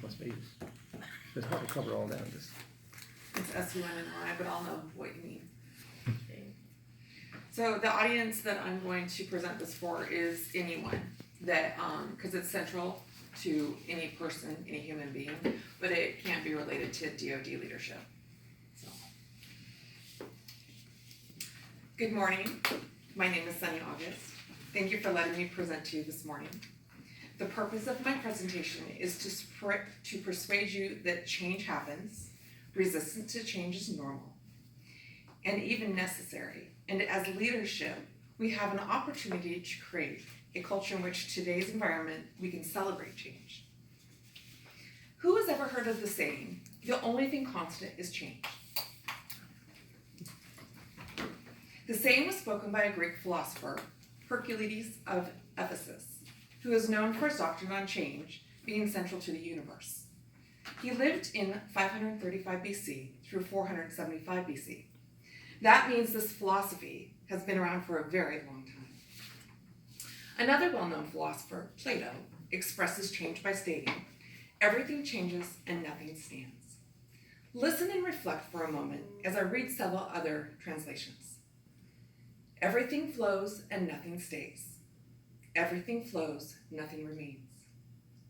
must be, it's hard to cover all that. It's SUNNY, but I'll know what you mean. So the audience that I'm going to present this for is anyone that, because it's central to any person, any human being, but it can't be related to DoD leadership. So. Good morning. My name is Sunny August. Thank you for letting me present to you this morning. The purpose of my presentation is to persuade you that change happens, resistance to change is normal, and even necessary. And as leadership, we have an opportunity to create a culture in which today's environment, we can celebrate change. Who has ever heard of the saying, the only thing constant is change? The saying was spoken by a Greek philosopher, Hercules of Ephesus, who is known for his doctrine on change being central to the universe. He lived in 535 BC through 475 BC. That means this philosophy has been around for a very long time. Another well-known philosopher, Plato, expresses change by stating, everything changes and nothing stands. Listen and reflect for a moment as I read several other translations. Everything flows and nothing stays. Everything flows, nothing remains.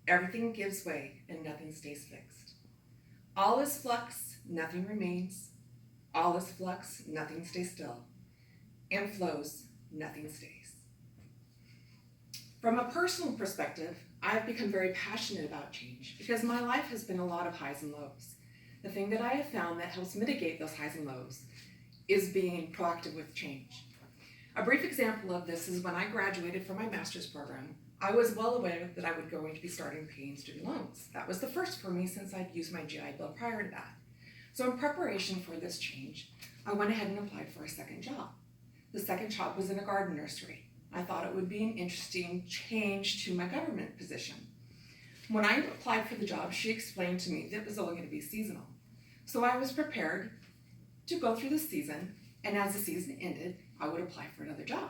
Everything gives way and nothing stays fixed. All is flux, nothing remains. All is flux, nothing stays still. And flows, nothing stays. From a personal perspective, I've become very passionate about change because my life has been a lot of highs and lows. The thing that I have found that helps mitigate those highs and lows is being proactive with change. A brief example of this is when I graduated from my master's program, I was well aware that I was going to be starting paying student loans. That was the first for me since I'd used my GI Bill prior to that. So in preparation for this change, I went ahead and applied for a second job. The second job was in a garden nursery. I thought it would be an interesting change to my government position. When I applied for the job, she explained to me that it was only going to be seasonal. So I was prepared to go through the season, and as the season ended, I would apply for another job.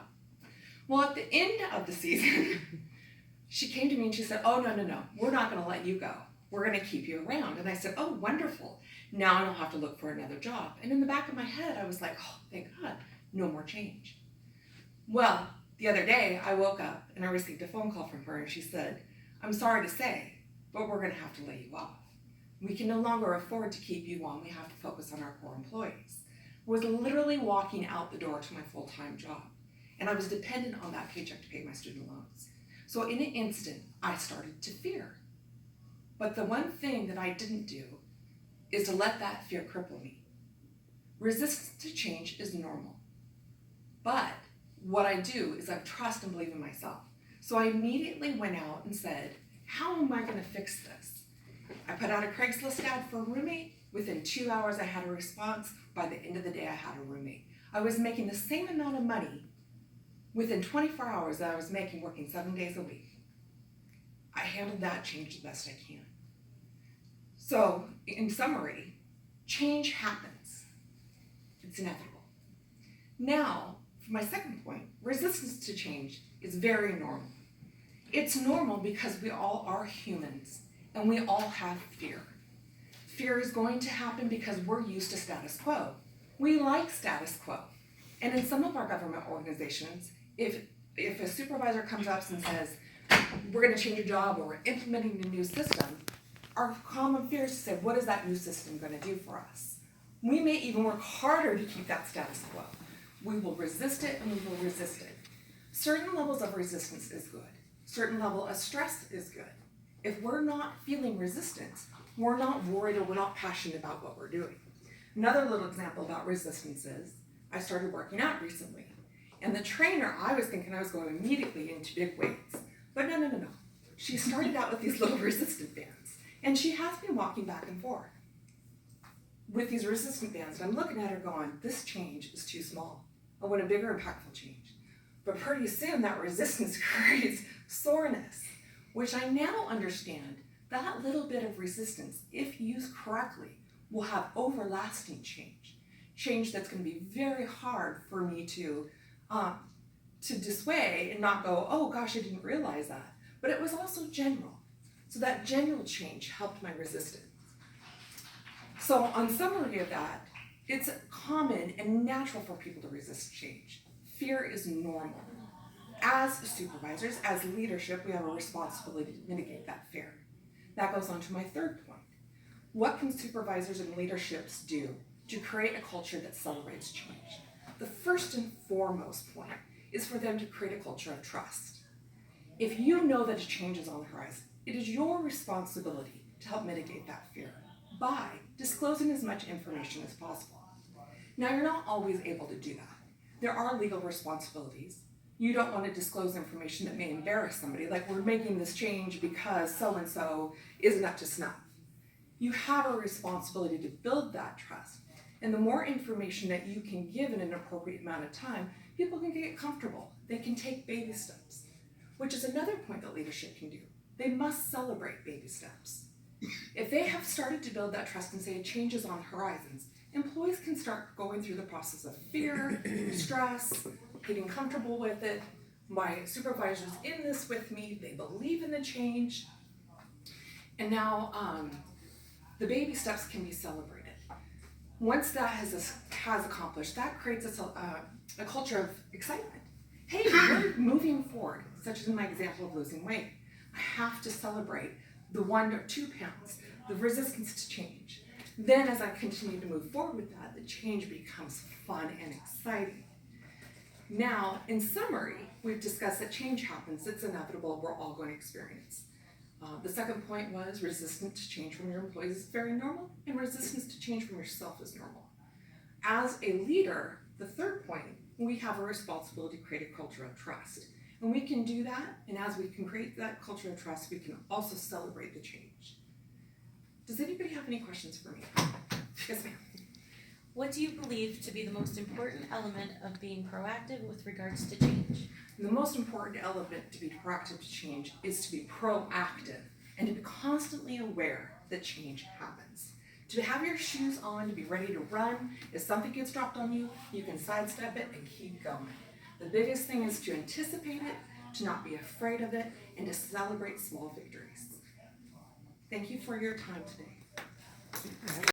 Well, at the end of the season, she came to me and she said, oh, no, we're not going to let you go. We're going to keep you around. And I said, oh, wonderful. Now I don't have to look for another job. And in the back of my head, I was like, oh, thank God, no more change. Well, the other day, I woke up and I received a phone call from her and she said, I'm sorry to say, but we're going to have to lay you off. We can no longer afford to keep you on. We have to focus on our core employees. I was literally walking out the door to my full-time job, and I was dependent on that paycheck to pay my student loans. So in an instant, I started to fear. But the one thing that I didn't do is to let that fear cripple me. Resistance to change is normal. But what I do is I trust and believe in myself. So I immediately went out and said, how am I going to fix this? I put out a Craigslist ad for a roommate. Within 2 hours, I had a response. By the end of the day, I had a roommate. I was making the same amount of money within 24 hours that I was making working 7 days a week. I handled that change the best I can. So, in summary, change happens. It's inevitable. Now, for my second point, resistance to change is very normal. It's normal because we all are humans and we all have fear. Fear is going to happen because we're used to status quo. We like status quo. And in some of our government organizations, if a supervisor comes up and says, we're going to change your job or we're implementing a new system, our common fear is to say, what is that new system going to do for us? We may even work harder to keep that status quo. We will resist it and we will resist it. Certain levels of resistance is good. Certain level of stress is good. If we're not feeling resistance, we're not worried or we're not passionate about what we're doing. Another little example about resistance is, I started working out recently. And the trainer, I was thinking I was going immediately into big weights. But no. She started out with these little resistant bands. And she has me walking back and forth with these resistant bands. And I'm looking at her going, this change is too small. I want a bigger, impactful change. But pretty soon that resistance creates soreness, which I now understand that little bit of resistance, if used correctly, will have overlasting change. Change that's going to be very hard for me to dissuade and not go, oh gosh, I didn't realize that. But it was also general. So that general change helped my resistance. So on summary of that, it's common and natural for people to resist change. Fear is normal. As supervisors, as leadership, we have a responsibility to mitigate that fear. That goes on to my third point. What can supervisors and leaderships do to create a culture that celebrates change? The first and foremost point is for them to create a culture of trust. If you know that a change is on the horizon, it is your responsibility to help mitigate that fear by disclosing as much information as possible. Now, you're not always able to do that. There are legal responsibilities. You don't want to disclose information that may embarrass somebody, like we're making this change because so-and-so isn't up to snuff. You have a responsibility to build that trust. And the more information that you can give in an appropriate amount of time, people can get comfortable. They can take baby steps, which is another point that leadership can do. They must celebrate baby steps. If they have started to build that trust and say changes on horizons, employees can start going through the process of fear, stress, getting comfortable with it. My supervisor's in this with me, they believe in the change. And now the baby steps can be celebrated. Once that has accomplished, that creates a culture of excitement. Hey, we're moving forward, such as in my example of losing weight. I have to celebrate the 1 or 2 pounds, the resistance to change. Then as I continue to move forward with that, the change becomes fun and exciting. Now, in summary, we've discussed that change happens, it's inevitable, we're all going to experience. The second point was resistance to change from your employees is very normal, and resistance to change from yourself is normal. As a leader, the third point, we have a responsibility to create a culture of trust. And we can do that, and as we can create that culture of trust, we can also celebrate the change. Does anybody have any questions for me? Yes, ma'am. What do you believe to be the most important element of being proactive with regards to change? The most important element to be proactive to change is to be proactive and to be constantly aware that change happens. To have your shoes on, to be ready to run. If something gets dropped on you, you can sidestep it and keep going. The biggest thing is to anticipate it, to not be afraid of it, and to celebrate small victories. Thank you for your time today.